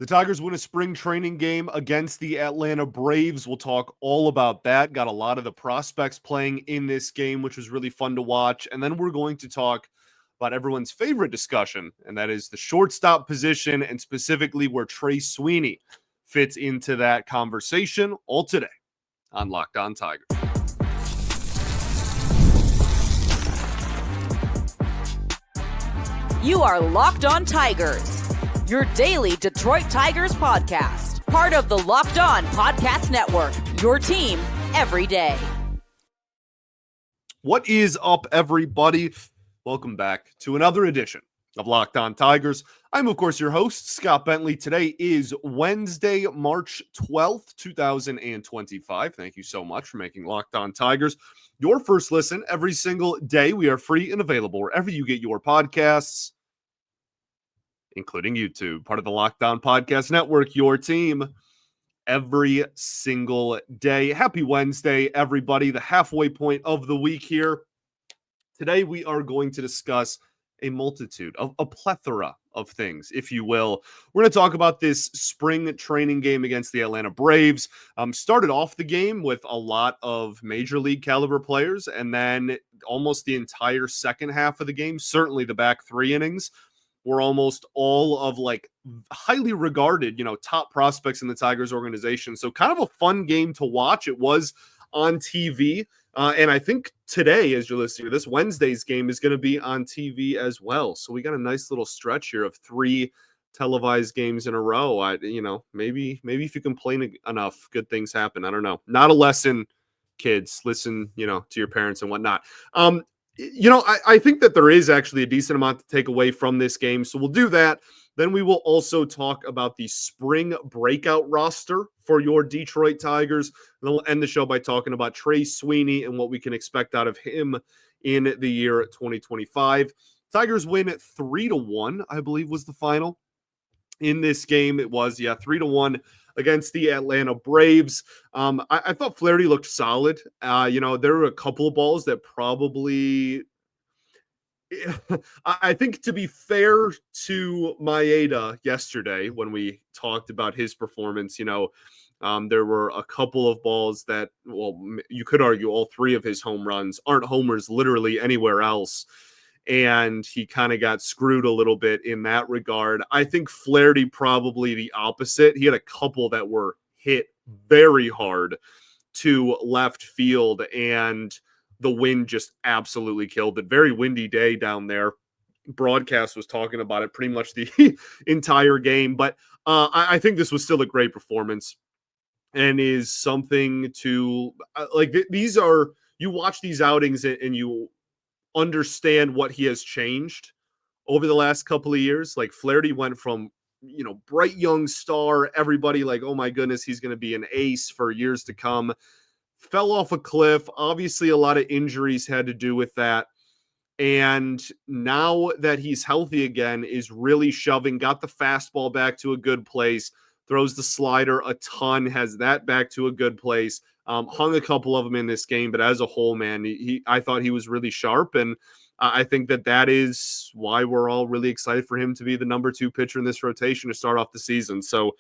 The Tigers win a spring training game against the Atlanta Braves. We'll talk all about that. Got a lot of the prospects playing in this game, which was really fun to watch. And then we're going to talk about everyone's favorite discussion, and that is the shortstop position, and specifically where Trey Sweeney fits into that conversation, all today on Locked On Tigers. You are Locked On Tigers, your daily Detroit Tigers podcast. Part of the Locked On Podcast Network, your team every day. What is up, everybody? Welcome back to another edition of Locked On Tigers. I'm, of course, your host, Scott Bentley. Today is Wednesday, March 12th, 2025. Thank you so much for making Locked On Tigers your first listen every single day. We are free and available wherever you get your podcasts, including YouTube, part of the Locked On Podcast Network, your team every single day. Happy Wednesday, everybody. The halfway point of the week here. Today, we are going to discuss a multitude of a plethora of things, if you will. We're going to talk about this spring training game against the Atlanta Braves. Started off the game with a lot of major league caliber players, and then almost the entire second half of the game, certainly the back three innings, were almost all of like highly regarded, top prospects in the Tigers organization. So kind of a fun game to watch. It was on TV. And I think today, as you're listening to this, Wednesday's game is going to be on TV as well. So we got a nice little stretch here of 3 televised games in a row. Maybe if you complain enough, good things happen. I don't know. Not a lesson, kids. Listen, to your parents and whatnot. I think that there is actually a decent amount to take away from this game. So we'll do that. Then we will also talk about the Spring Breakout roster for your Detroit Tigers. And then we'll end the show by talking about Trey Sweeney and what we can expect out of him in the year 2025. Tigers win 3-1, I believe was the final in this game. It was, 3-1 against the Atlanta Braves. I thought Flaherty looked solid. There were a couple of balls that probably... I think, to be fair to Maeda yesterday, when we talked about his performance, there were a couple of balls that, well, you could argue all 3 of his home runs aren't homers literally anywhere else. And he kind of got screwed a little bit in that regard. I think Flaherty probably the opposite. He had a couple that were hit very hard to left field, and the wind just absolutely killed it. Very windy day down there. Broadcast was talking about it pretty much the entire game. But I think this was still a great performance and is something to these are, you watch these outings and you understand what he has changed over the last couple of years. Like Flaherty went from, bright young star, everybody like, oh my goodness, he's going to be an ace for years to come. Fell off a cliff. Obviously, a lot of injuries had to do with that. And now that he's healthy again, is really shoving, got the fastball back to a good place, throws the slider a ton, has that back to a good place. Hung a couple of them in this game, but as a whole, man, I thought he was really sharp. And I think that is why we're all really excited for him to be the number 2 pitcher in this rotation to start off the season. So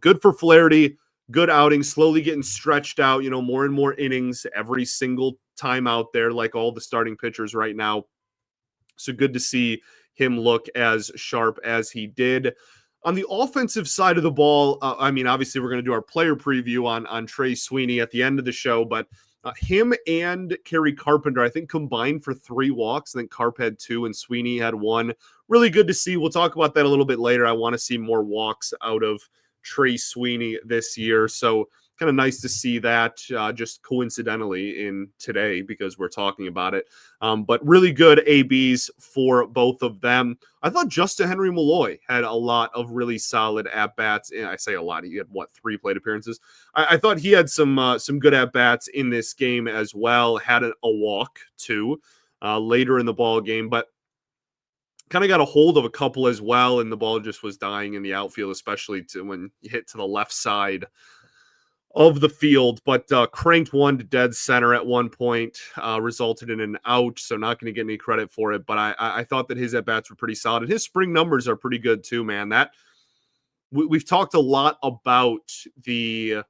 good for Flaherty. Good outing, slowly getting stretched out, more and more innings every single time out there, like all the starting pitchers right now. So good to see him look as sharp as he did. On the offensive side of the ball, obviously we're going to do our player preview on Trey Sweeney at the end of the show, but him and Kerry Carpenter, I think, combined for 3 walks. I think Carp had 2 and Sweeney had 1. Really good to see. We'll talk about that a little bit later. I want to see more walks out of Trey Sweeney this year. So kind of nice to see that just coincidentally in today because we're talking about it. But really good ABs for both of them. I thought Justin Henry Malloy had a lot of really solid at-bats. And I say a lot. He had, 3 plate appearances. I thought he had some good at-bats in this game as well. Had a walk, too, later in the ball game. But kind of got a hold of a couple as well, and the ball just was dying in the outfield, especially when you hit to the left side of the field. But cranked one to dead center at one point, resulted in an out, so not going to get any credit for it. But I thought that his at-bats were pretty solid. His spring numbers are pretty good too, man. That we've talked a lot about the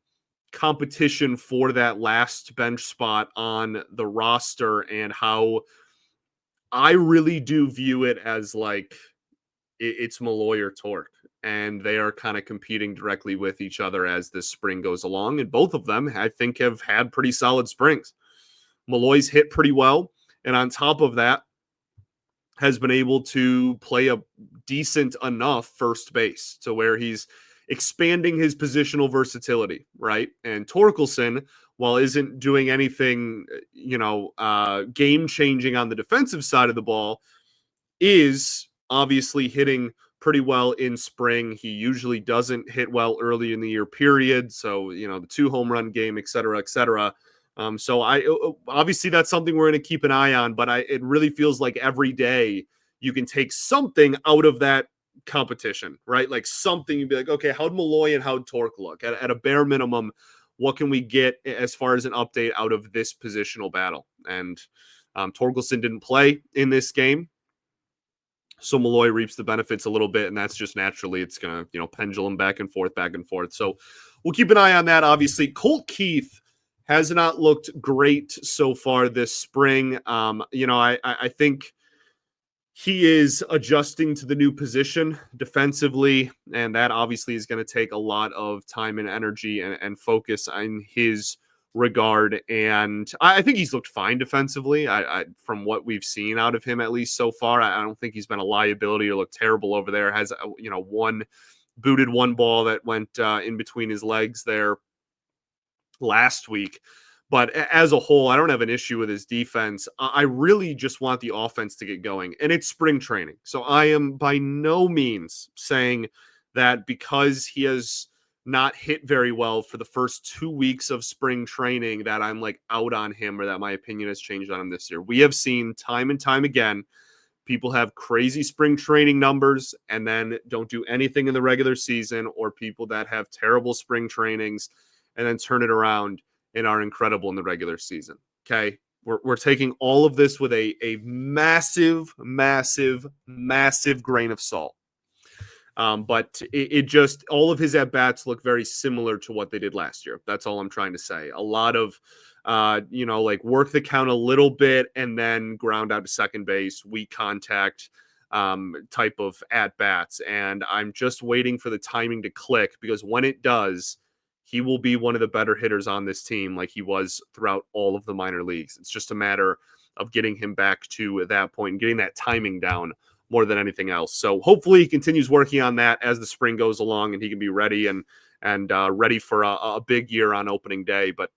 competition for that last bench spot on the roster and how I really do view it as like it's Malloy or Torque, and they are kind of competing directly with each other as this spring goes along. And both of them, I think, have had pretty solid springs. Malloy's hit pretty well, and on top of that, has been able to play a decent enough first base to where he's expanding his positional versatility, right? And Torkelson, while isn't doing anything, game changing on the defensive side of the ball, is obviously hitting pretty well in spring. He usually doesn't hit well early in the year period. So, the 2 home run game, et cetera, et cetera. So obviously that's something we're going to keep an eye on, but it really feels like every day you can take something out of that competition, right? Like something you'd be like, okay, how'd Malloy and how'd Torque look? At a bare minimum, what can we get as far as an update out of this positional battle? And Torkelson didn't play in this game. So Malloy reaps the benefits a little bit, and that's just naturally it's going to, pendulum back and forth, back and forth. So we'll keep an eye on that, obviously. Colt Keith has not looked great so far this spring. I think he is adjusting to the new position defensively, and that obviously is going to take a lot of time and energy and focus on his regard. And I think he's looked fine defensively. From what we've seen out of him, at least so far, I don't think he's been a liability or looked terrible over there. Has booted one ball that went in between his legs there last week. But as a whole, I don't have an issue with his defense. I really just want the offense to get going. And it's spring training. So I am by no means saying that because he has not hit very well for the first 2 weeks of spring training that I'm like out on him or that my opinion has changed on him this year. We have seen time and time again, people have crazy spring training numbers and then don't do anything in the regular season, or people that have terrible spring trainings and then turn it around and are incredible in the regular season. Okay. We're taking all of this with a massive, massive, massive grain of salt. But it just, all of his at-bats look very similar to what they did last year. That's all I'm trying to say. A lot of, work the count a little bit and then ground out to second base, weak contact type of at-bats. And I'm just waiting for the timing to click, because when it does, he will be one of the better hitters on this team like he was throughout all of the minor leagues. It's just a matter of getting him back to that point and getting that timing down more than anything else. So hopefully he continues working on that as the spring goes along and he can be ready and ready for a big year on opening day. But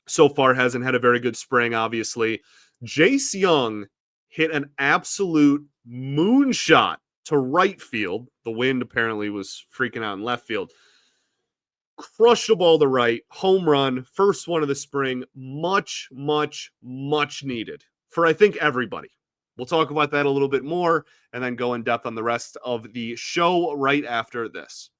so far hasn't had a very good spring, obviously. Jace Young hit an absolute moonshot to right field. The wind apparently was freaking out in left field. Crushed the ball to right, home run, first one of the spring, much, much, much needed for, I think, everybody. We'll talk about that a little bit more and then go in depth on the rest of the show right after this.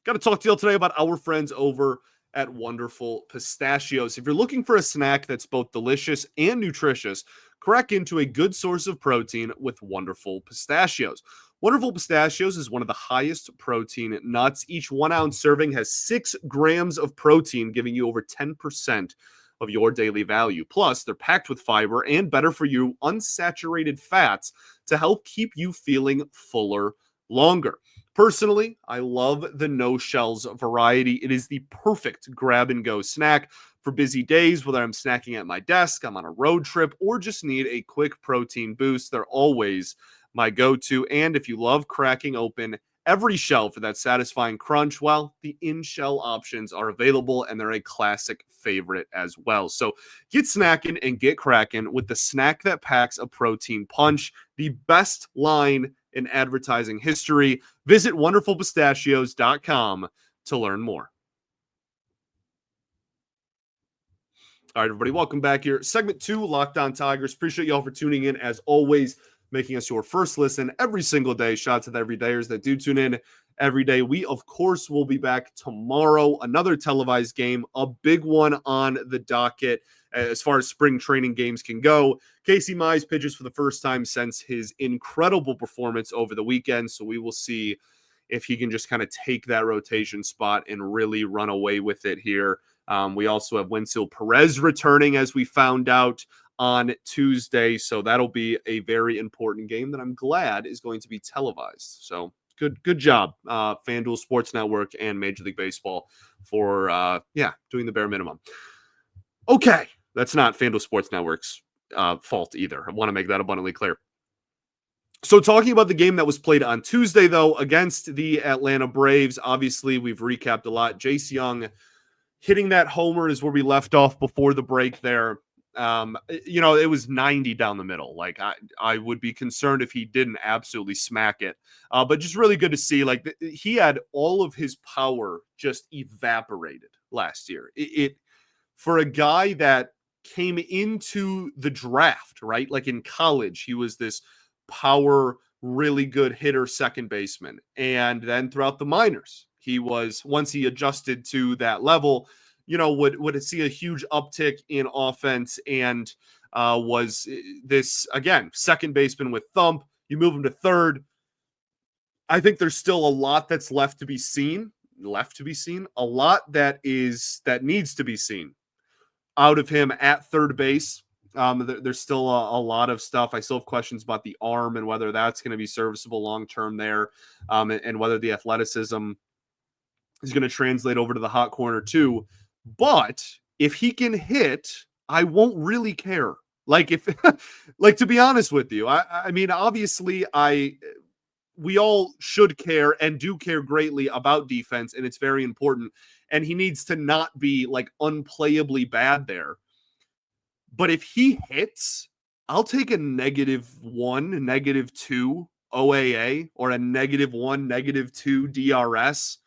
Got to talk to you today about our friends over at Wonderful Pistachios. If you're looking for a snack that's both delicious and nutritious, crack into a good source of protein with Wonderful Pistachios. Wonderful Pistachios is one of the highest protein nuts. Each 1 ounce serving has 6 grams of protein, giving you over 10% of your daily value. Plus, they're packed with fiber and better for you unsaturated fats to help keep you feeling fuller longer. Personally, I love the no shells variety. It is the perfect grab and go snack for busy days, whether I'm snacking at my desk, I'm on a road trip, or just need a quick protein boost. They're always my go-to. And if you love cracking open every shell for that satisfying crunch, well, the in-shell options are available and they're a classic favorite as well. So get snacking and get cracking with the snack that packs a protein punch, the best line in advertising history. Visit wonderfulpistachios.com to learn more. All right, everybody, welcome back here. Segment 2, Locked On Tigers. Appreciate y'all for tuning in as always. making us your first listen every single day. Shout out to the everydayers that do tune in every day. We, of course, will be back tomorrow. Another televised game, a big one on the docket as far as spring training games can go. Casey Mize pitches for the first time since his incredible performance over the weekend. So we will see if he can just kind of take that rotation spot and really run away with it here. We also have Wenceel Perez returning, as we found out on Tuesday. So that'll be a very important game that I'm glad is going to be televised. So good job, FanDuel Sports Network and Major League Baseball for doing the bare minimum. Okay, that's not FanDuel Sports Network's fault either. I want to make that abundantly clear. So talking about the game that was played on Tuesday, though, against the Atlanta Braves, obviously we've recapped a lot. Jace Young hitting that homer is where we left off before the break there. It was 90 down the middle. Like I would be concerned if he didn't absolutely smack it. But just really good to see. Like he had all of his power just evaporated last year. It for a guy that came into the draft, right? Like in college, he was this power, really good hitter, second baseman. And then throughout the minors, he was, once he adjusted to that level, would see a huge uptick in offense and was this, again, second baseman with thump. You move him to third. I think there's still a lot that's left to be seen, a lot that needs to be seen out of him at third base. There's still a lot of stuff. I still have questions about the arm and whether that's going to be serviceable long-term there, and whether the athleticism is going to translate over to the hot corner too. But if he can hit, I won't really care. Like to be honest with you, I mean, obviously we all should care and do care greatly about defense, and it's very important. And he needs to not be like unplayably bad there. But if he hits, I'll take a -1, -2 OAA or a -1, -2 DRS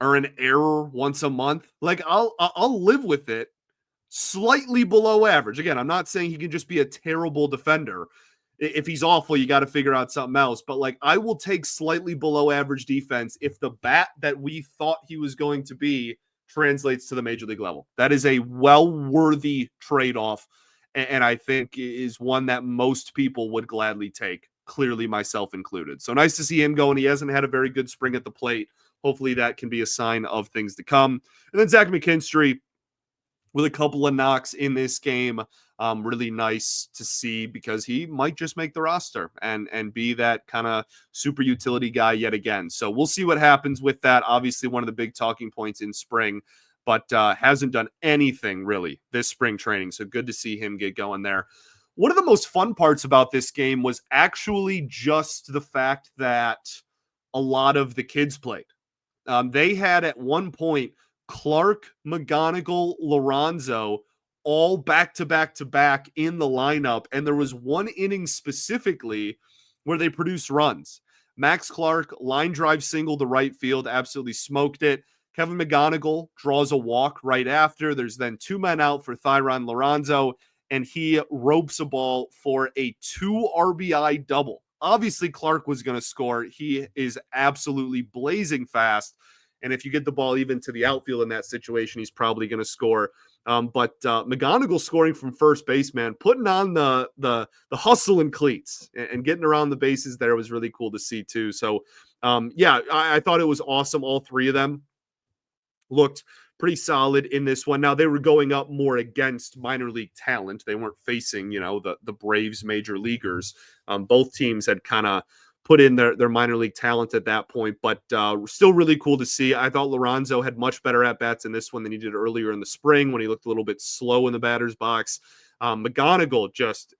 or an error once a month. Like I'll live with it slightly below average. Again, I'm not saying he can just be a terrible defender. If he's awful, you got to figure out something else. But like I will take slightly below average defense if the bat that we thought he was going to be translates to the major league level. That is a well-worthy trade-off, and I think is one that most people would gladly take, clearly myself included. So nice to see him going. He hasn't had a very good spring at the plate. Hopefully that can be a sign of things to come. And then Zach McKinstry with a couple of knocks in this game. Really nice to see because he might just make the roster and be that kind of super utility guy yet again. So we'll see what happens with that. Obviously, one of the big talking points in spring, but hasn't done anything really this spring training. So good to see him get going there. One of the most fun parts about this game was actually just the fact that a lot of the kids played. They had at one point Clark, McGonigal, Lorenzo all back to back in the lineup. And there was one inning specifically where they produced runs. Max Clark, line drive single to right field, absolutely smoked it. Kevin McGonigal draws a walk right after. There's then two men out for Thyron Lorenzo, and he ropes a ball for a 2 RBI double. Obviously, Clark was going to score. He is absolutely blazing fast. And if you get the ball even to the outfield in that situation, he's probably going to score. But McGonigal scoring from first base, man, putting on the hustle and cleats and getting around the bases there was really cool to see too. So, I thought it was awesome. All three of them looked pretty solid in this one. Now, they were going up more against minor league talent. They weren't facing, the Braves major leaguers. Both teams had kind of put in their minor league talent at that point, but still really cool to see. I thought Lorenzo had much better at-bats in this one than he did earlier in the spring when he looked a little bit slow in the batter's box. McGonigal just,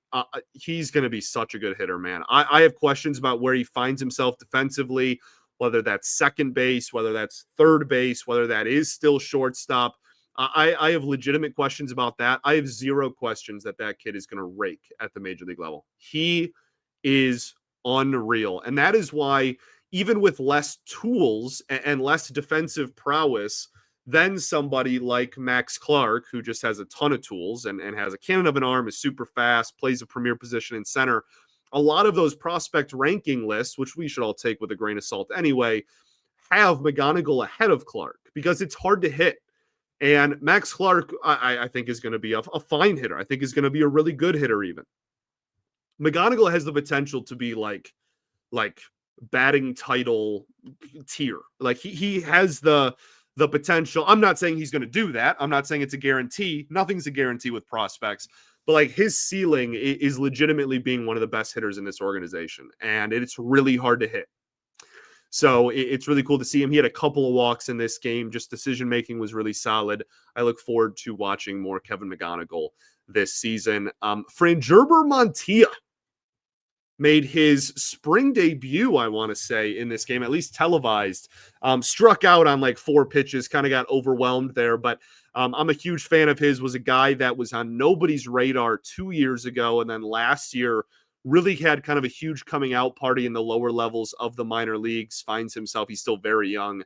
he's going to be such a good hitter, man. I have questions about where he finds himself defensively, whether that's second base, whether that's third base, whether that is still shortstop. I have legitimate questions about that. I have zero questions that kid is going to rake at the major league level. He is unreal. And that is why, even with less tools and less defensive prowess than somebody like Max Clark, who just has a ton of tools and has a cannon of an arm, is super fast, plays a premier position in center, a lot of those prospect ranking lists, which we should all take with a grain of salt anyway, have McGonigal ahead of Clark because it's hard to hit. And Max Clark, I think, is going to be a fine hitter. I think is going to be a really good hitter even. McGonigal has the potential to be like batting title tier. Like he has the potential. I'm not saying he's going to do that. I'm not saying it's a guarantee. Nothing's a guarantee with prospects. But like his ceiling is legitimately being one of the best hitters in this organization. And it's really hard to hit. So it's really cool to see him. He had a couple of walks in this game. Just decision-making was really solid. I look forward to watching more Kevin McGonigal this season. Frangerber Montilla made his spring debut, I want to say, in this game, at least televised. Struck out on like 4 pitches, kind of got overwhelmed there. But I'm a huge fan of his. Was a guy that was on nobody's radar 2 years ago. And then last year really had kind of a huge coming out party in the lower levels of the minor leagues. Finds himself, he's still very young,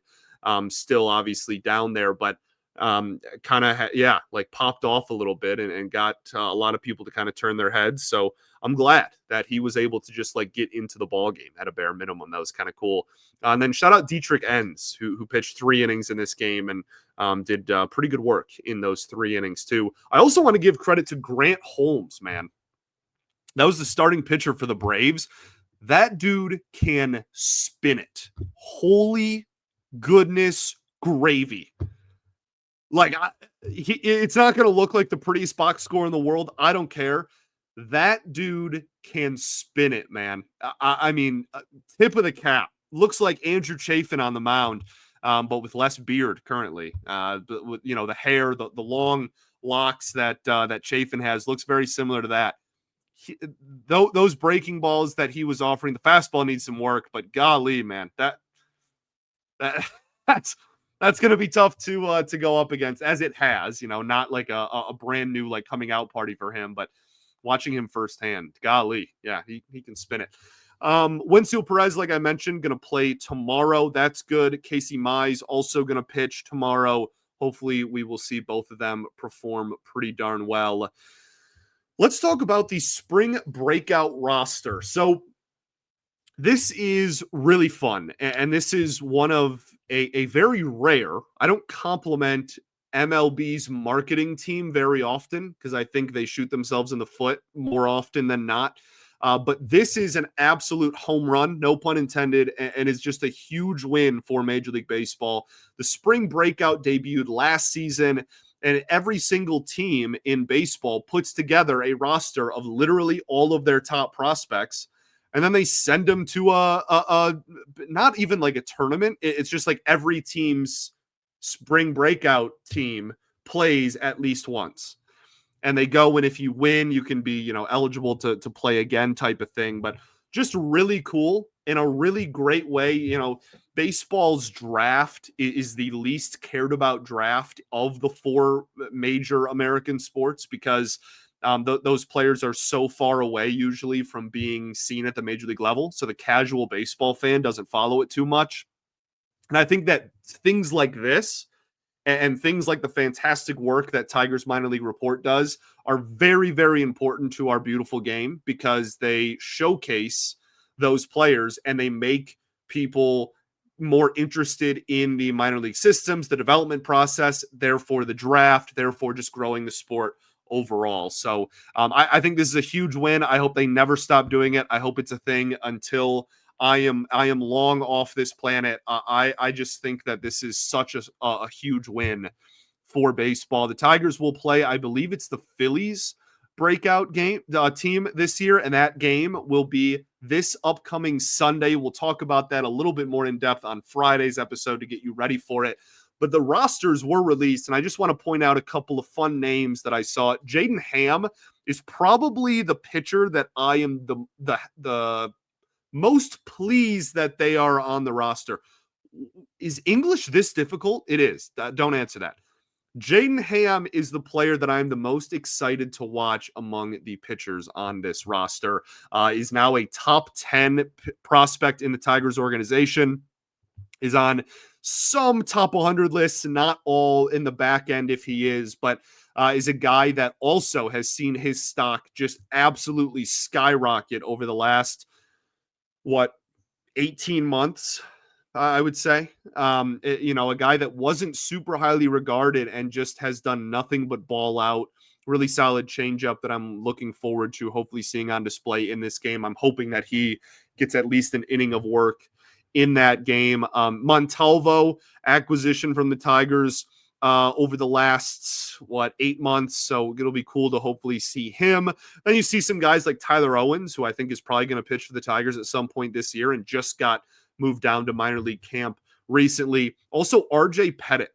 still obviously down there, but kind of like popped off a little bit and got a lot of people to kind of turn their heads. So I'm glad that he was able to just like get into the ball game at a bare minimum. That was kind of cool. And then shout out Dietrich Enns, who pitched 3 innings in this game and did pretty good work in those 3 innings too. I also want to give credit to Grant Holmes, man. That was the starting pitcher for the Braves. That dude can spin it. Holy goodness gravy. Like, it's not going to look like the prettiest box score in the world. I don't care. That dude can spin it, man. I mean, tip of the cap. Looks like Andrew Chafin on the mound, but with less beard currently. But with, the hair, the long locks that Chafin has looks very similar to that. Those breaking balls that he was offering, the fastball needs some work, but golly, man, that's going to be tough to go up against, as it has, not like a brand new like coming out party for him, but watching him firsthand, golly, yeah, he can spin it. Wenzel Perez, like I mentioned, going to play tomorrow. That's good. Casey Mize also going to pitch tomorrow. Hopefully we will see both of them perform pretty darn well. Let's talk about the spring breakout roster. So this is really fun, and this is one of a very rare. I don't compliment MLB's marketing team very often because I think they shoot themselves in the foot more often than not. But this is an absolute home run, no pun intended, and is just a huge win for Major League Baseball. The spring breakout debuted last season, and every single team in baseball puts together a roster of literally all of their top prospects. And then they send them to a not even like a tournament. It's just like every team's spring breakout team plays at least once. And they go, and if you win, you can be, eligible to play again type of thing. But just really cool in a really great way. Baseball's draft is the least cared about draft of the 4 major American sports because those players are so far away usually from being seen at the major league level. So the casual baseball fan doesn't follow it too much. And I think that things like this and things like the fantastic work that Tigers Minor League Report does are very, very important to our beautiful game because they showcase those players and they make people more interested in the minor league systems, the development process, therefore the draft, therefore just growing the sport overall. So I think this is a huge win. I hope they never stop doing it. I hope it's a thing until I am long off this planet. I just think that this is such a huge win for baseball. The Tigers will play, I believe it's the Phillies breakout game team this year, and that game will be this upcoming Sunday. We'll talk about that a little bit more in depth on Friday's episode to get you ready for it. But the rosters were released, and I just want to point out a couple of fun names that I saw. Jaden Ham is probably the pitcher that I am the most pleased that they are on the roster. Is English this difficult? It is. Don't answer that. Jaden Ham is the player that I'm the most excited to watch among the pitchers on this roster. Is now a top 10 prospect in the Tigers organization. Is on some top 100 lists, not all in the back end if he is, but is a guy that also has seen his stock just absolutely skyrocket over the last, 18 months, I would say. A guy that wasn't super highly regarded and just has done nothing but ball out. Really solid changeup that I'm looking forward to hopefully seeing on display in this game. I'm hoping that he gets at least an inning of work in that game. Montalvo acquisition from the Tigers over the last 8 months. So it'll be cool to hopefully see him. Then you see some guys like Tyler Owens, who I think is probably going to pitch for the Tigers at some point this year and just got moved down to minor league camp recently. Also, RJ Pettit.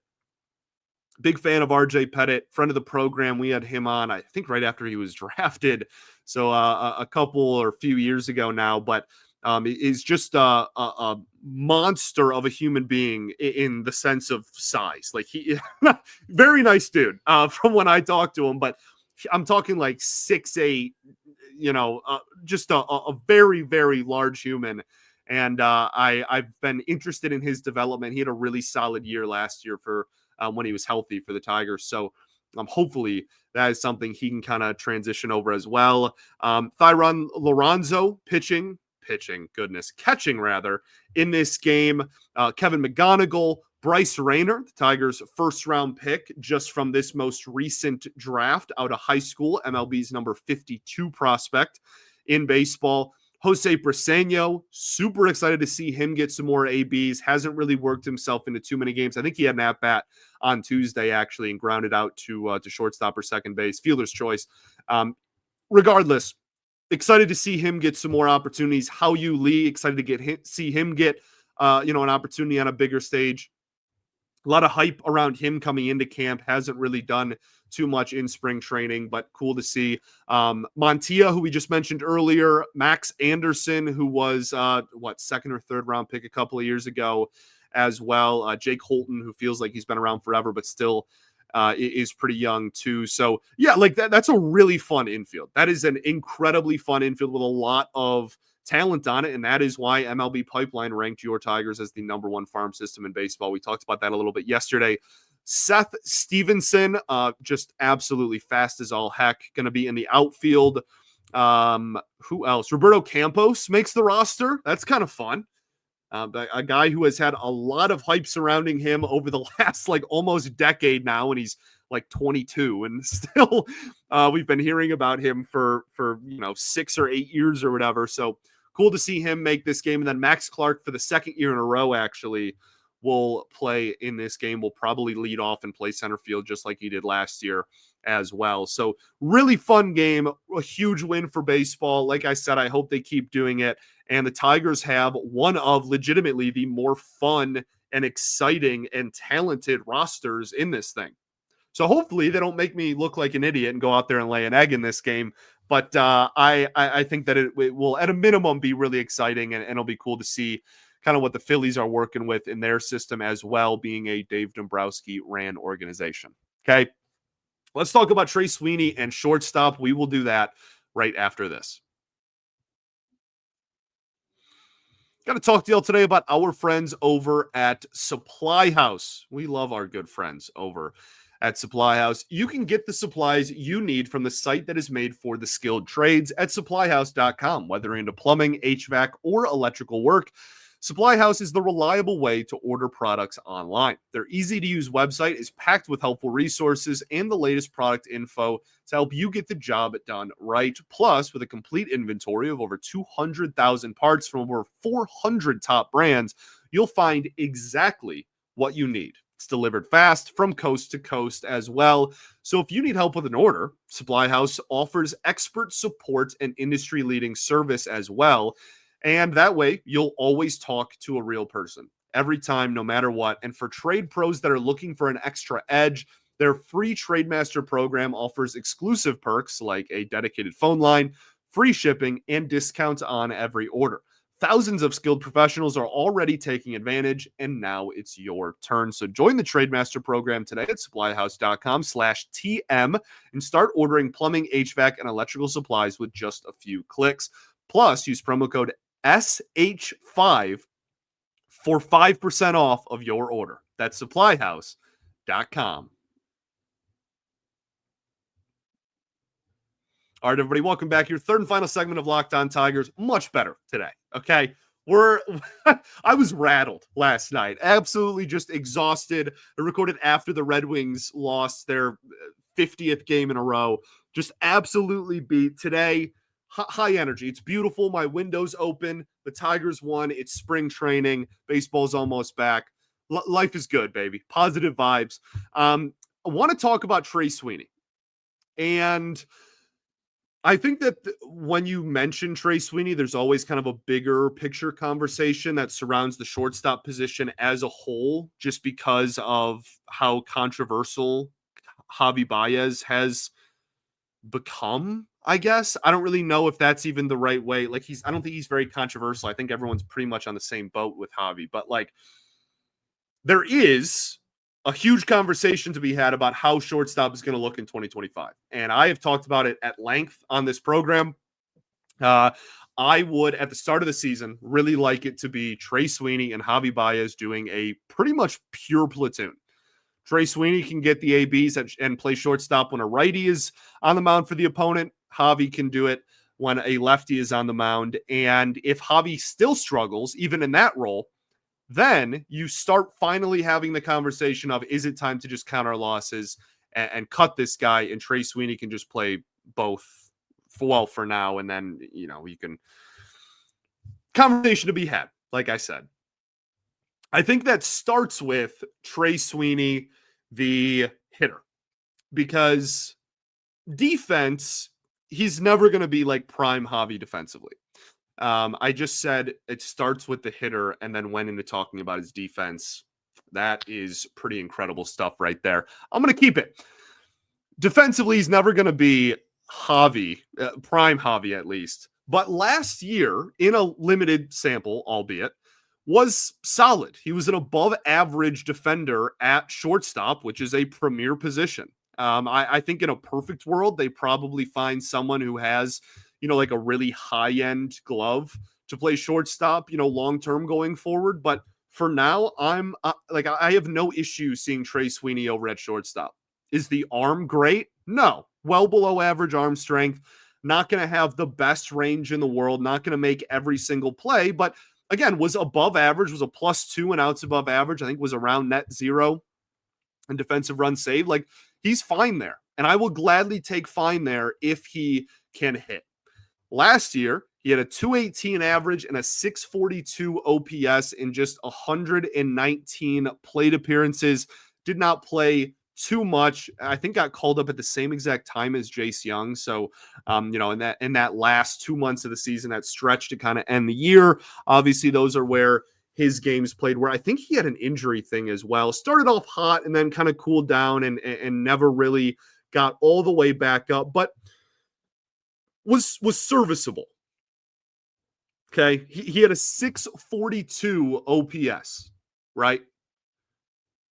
Big fan of RJ Pettit, friend of the program. We had him on, I think, right after he was drafted. So a couple or few years ago now, but is just a monster of a human being in the sense of size. Like he, very nice dude from when I talked to him, but I'm talking like 6'8", just a very, very large human. And I've been interested in his development. He had a really solid year last year for when he was healthy for the Tigers. So hopefully that is something he can kind of transition over as well. Thyron Lorenzo catching rather in this game. Kevin McGonigal, Bryce Rayner, the Tigers' first round pick just from this most recent draft out of high school, MLB's number 52 prospect in baseball. Jose Briseño, super excited to see him get some more ABs. Hasn't really worked himself into too many games. I think he had an at-bat on Tuesday, actually, and grounded out to shortstop or second base, fielder's choice. Regardless, excited to see him get some more opportunities. Hao-Yu Lee, excited to see him get an opportunity on a bigger stage. A lot of hype around him coming into camp. Hasn't really done too much in spring training, but cool to see. Montilla, who we just mentioned earlier, Max Anderson, who was second or third round pick a couple of years ago as well. Jake Holton, who feels like he's been around forever, but still is pretty young too. So yeah, like that's a really fun infield. That is an incredibly fun infield with a lot of talent on it, and that is why MLB Pipeline ranked your Tigers as the number one farm system in baseball. We talked about that a little bit yesterday. Seth Stevenson, just absolutely fast as all heck, going to be in the outfield. Who else? Roberto Campos makes the roster. That's kind of fun. A guy who has had a lot of hype surrounding him over the last almost decade now, and he's 22, and still we've been hearing about him for 6 or 8 years or whatever. So cool to see him make this game. And then Max Clark, for the second year in a row, actually will play in this game. Will probably lead off and play center field just like he did last year as well. So really fun game, a huge win for baseball. Like I said, I hope they keep doing it. And the Tigers have one of legitimately the more fun and exciting and talented rosters in this thing. So hopefully they don't make me look like an idiot and go out there and lay an egg in this game. But I think that it will, at a minimum, be really exciting, and it'll be cool to see kind of what the Phillies are working with in their system as well, being a Dave Dombrowski ran organization. Okay, let's talk about Trey Sweeney and shortstop. We will do that right after this. Got to talk to y'all today about our friends over at Supply House. We love our good friends over at Supply House. You can get the supplies you need from the site that is made for the skilled trades at supplyhouse.com. Whether into plumbing, HVAC, or electrical work, Supply House is the reliable way to order products online. Their easy-to-use website is packed with helpful resources and the latest product info to help you get the job done right. Plus, with a complete inventory of over 200,000 parts from over 400 top brands, you'll find exactly what you need. It's delivered fast from coast to coast as well. So if you need help with an order, Supply House offers expert support and industry-leading service as well. And that way, you'll always talk to a real person every time, no matter what. And for trade pros that are looking for an extra edge, their free TradeMaster program offers exclusive perks like a dedicated phone line, free shipping, and discounts on every order. Thousands of skilled professionals are already taking advantage, and now it's your turn. So join the TradeMaster program today at supplyhouse.com/TM and start ordering plumbing, HVAC, and electrical supplies with just a few clicks. Plus, use promo code SH5 for 5% off of your order. That's supplyhouse.com. All right, everybody, welcome back. Your third and final segment of Locked On Tigers. Much better today, okay? I was rattled last night. Absolutely just exhausted. I recorded after the Red Wings lost their 50th game in a row. Just absolutely beat. Today, high energy. It's beautiful. My window's open. The Tigers won. It's spring training. Baseball's almost back. Life is good, baby. Positive vibes. I want to talk about Trey Sweeney. And I think that when you mention Trey Sweeney, there's always kind of a bigger picture conversation that surrounds the shortstop position as a whole, just because of how controversial Javi Baez has become, I guess. I don't really know if that's even the right way. Like I don't think he's very controversial. I think everyone's pretty much on the same boat with Javi, but like there is a huge conversation to be had about how shortstop is going to look in 2025. And I have talked about it at length on this program. I would, at the start of the season, really like it to be Trey Sweeney and Javi Baez doing a pretty much pure platoon. Trey Sweeney can get the ABs and play shortstop when a righty is on the mound for the opponent. Javi can do it when a lefty is on the mound. And if Javi still struggles, even in that role, then you start finally having the conversation of, is it time to just count our losses and cut this guy, and Trey Sweeney can just play both for now, and then, you can conversation to be had, like I said. I think that starts with Trey Sweeney, the hitter, because defense, he's never going to be like prime Javi defensively. I just said it starts with the hitter and then went into talking about his defense. That is pretty incredible stuff right there. I'm going to keep it. Defensively, he's never going to be Javi, prime Javi at least. But last year, in a limited sample, albeit, was solid. He was an above average defender at shortstop, which is a premier position. I think in a perfect world, they probably find someone who has like a really high-end glove to play shortstop, long-term going forward. But for now, I have no issue seeing Trey Sweeney over at shortstop. Is the arm great? No. Well below average arm strength. Not going to have the best range in the world. Not going to make every single play. But again, was above average, was a +2 and outs above average. I think was around net zero in defensive runs saved. Like, he's fine there. And I will gladly take fine there if he can hit. Last year, he had a 218 average and a 642 OPS in just 119 plate appearances. Did not play too much. I think got called up at the same exact time as Jace Young. So, in that last 2 months of the season, that stretch to kind of end the year, obviously those are where his games played, where I think he had an injury thing as well. Started off hot and then kind of cooled down and never really got all the way back up. But was serviceable. Okay. He had a 642 OPS, right?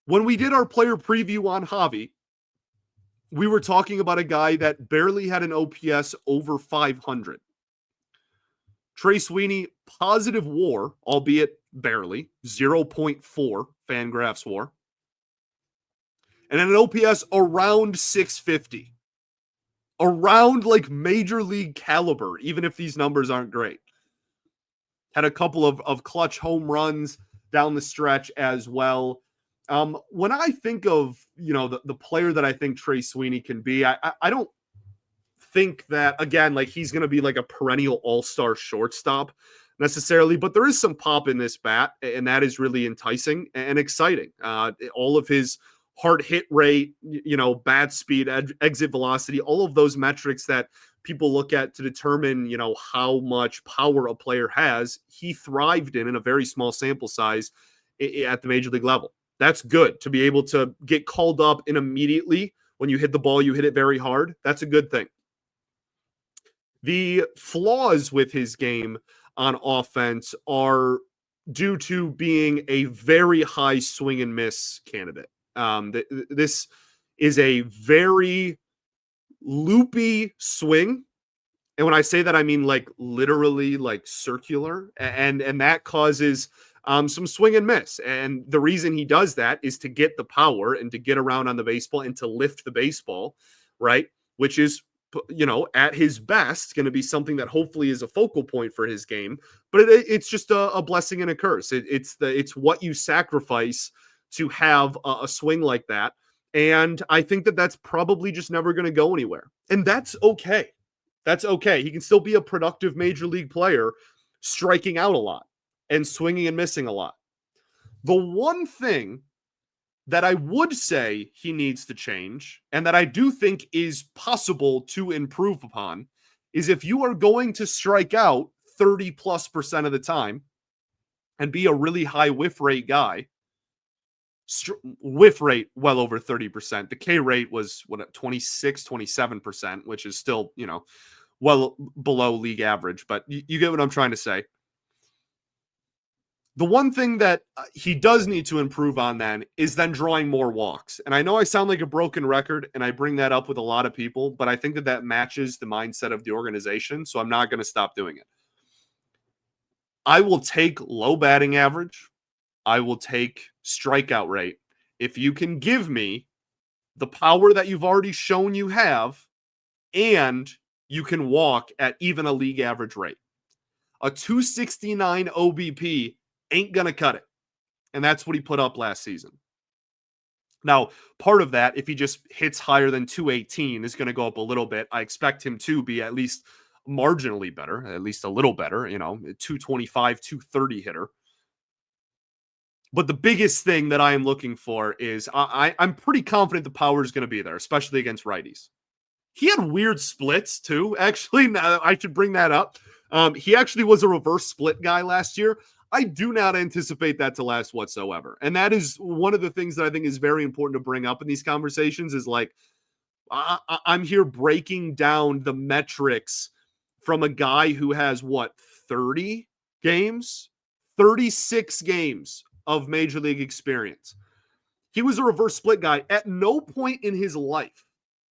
When we did our player preview on Javi, we were talking about a guy that barely had an OPS over 500. Trey Sweeney, positive WAR, albeit barely, 0.4 Fangraphs WAR, and an OPS around 650. Around like major league caliber, even if these numbers aren't great. Had a couple of clutch home runs down the stretch as well. When I think of, the player that I think Trey Sweeney can be, I don't think that, again, like he's going to be like a perennial all-star shortstop necessarily, but there is some pop in this bat, and that is really enticing and exciting. All of his hard hit rate, bat speed, exit velocity, all of those metrics that people look at to determine, how much power a player has, he thrived in a very small sample size at the major league level. That's good to be able to get called up and immediately when you hit the ball, you hit it very hard. That's a good thing. The flaws with his game on offense are due to being a very high swing and miss candidate. This is a very loopy swing. And when I say that, I mean like literally like circular. And that causes some swing and miss. And the reason he does that is to get the power and to get around on the baseball and to lift the baseball, right? Which is at his best, going to be something that hopefully is a focal point for his game. But it's just a blessing and a curse. It's what you sacrifice to have a swing like that. And I think that that's probably just never going to go anywhere. And that's okay. That's okay. He can still be a productive major league player, striking out a lot and swinging and missing a lot. The one thing that I would say he needs to change, and that I do think is possible to improve upon, is if you are going to strike out 30+% of the time and be a really high whiff rate guy, whiff rate well over 30%. The K rate was 26, 27%, which is still, well below league average, but you get what I'm trying to say. The one thing that he does need to improve on then is then drawing more walks. And I know I sound like a broken record, and I bring that up with a lot of people, but I think that matches the mindset of the organization, so I'm not going to stop doing it. I will take low batting average. I will take strikeout rate. If you can give me the power that you've already shown you have, and you can walk at even a league average rate. A 269 OBP ain't going to cut it. And that's what he put up last season. Now, part of that, if he just hits higher than 218, is going to go up a little bit. I expect him to be at least marginally better, at least a little better, 225, 230 hitter. But the biggest thing that I am looking for is I'm pretty confident the power is going to be there, especially against righties. He had weird splits too. Actually, I should bring that up. He actually was a reverse split guy last year. I do not anticipate that to last whatsoever. And that is one of the things that I think is very important to bring up in these conversations is like, I'm here breaking down the metrics from a guy who has 30 games, 36 games of major league experience. He was a reverse split guy. At no point in his life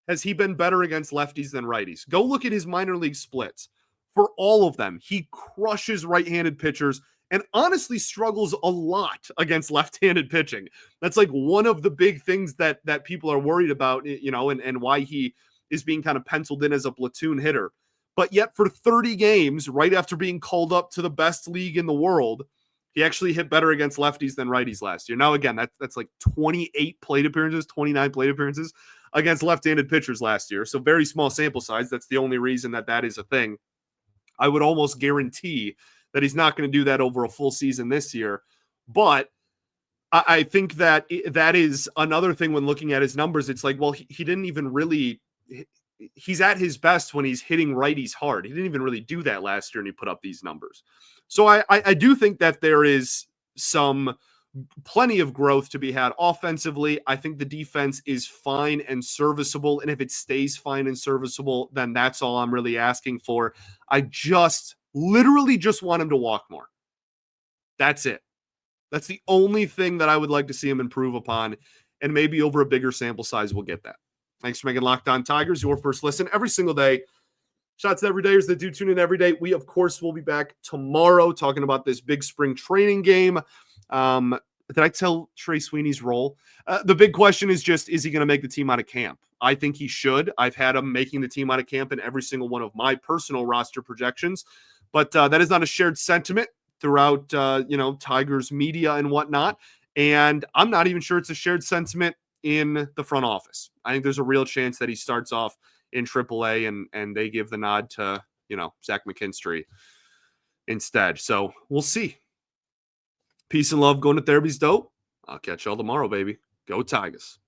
has he been better against lefties than righties. Go look at his minor league splits. For all of them, he crushes right-handed pitchers and honestly struggles a lot against left-handed pitching. That's like one of the big things that people are worried about, and why he is being kind of penciled in as a platoon hitter. But yet for 30 games, right after being called up to the best league in the world, he actually hit better against lefties than righties last year. Now, again, that's like 28 plate appearances, 29 plate appearances against left-handed pitchers last year. So very small sample size. That's the only reason that is a thing. I would almost guarantee that he's not going to do that over a full season this year. But I think that is another thing when looking at his numbers. It's like, well, he didn't even really – he's at his best when he's hitting righties hard. He didn't even really do that last year, and he put up these numbers. So I do think that there is plenty of growth to be had offensively. I think the defense is fine and serviceable. And if it stays fine and serviceable, then that's all I'm really asking for. I literally just want him to walk more. That's it. That's the only thing that I would like to see him improve upon. And maybe over a bigger sample size, we'll get that. Thanks for making Locked On Tigers your first listen every single day. Shots to everydayers that do tune in every day. We, of course, will be back tomorrow talking about this big spring training game. Did I tell Trey Sweeney's role? The big question is just, is he going to make the team out of camp? I think he should. I've had him making the team out of camp in every single one of my personal roster projections. But that is not a shared sentiment throughout, Tigers media and whatnot. And I'm not even sure it's a shared sentiment in the front office. I think there's a real chance that he starts off in AAA and they give the nod to, Zach McKinstry instead. So we'll see. Peace and love. Going to therapy's dope. I'll catch y'all tomorrow, baby. Go Tigers.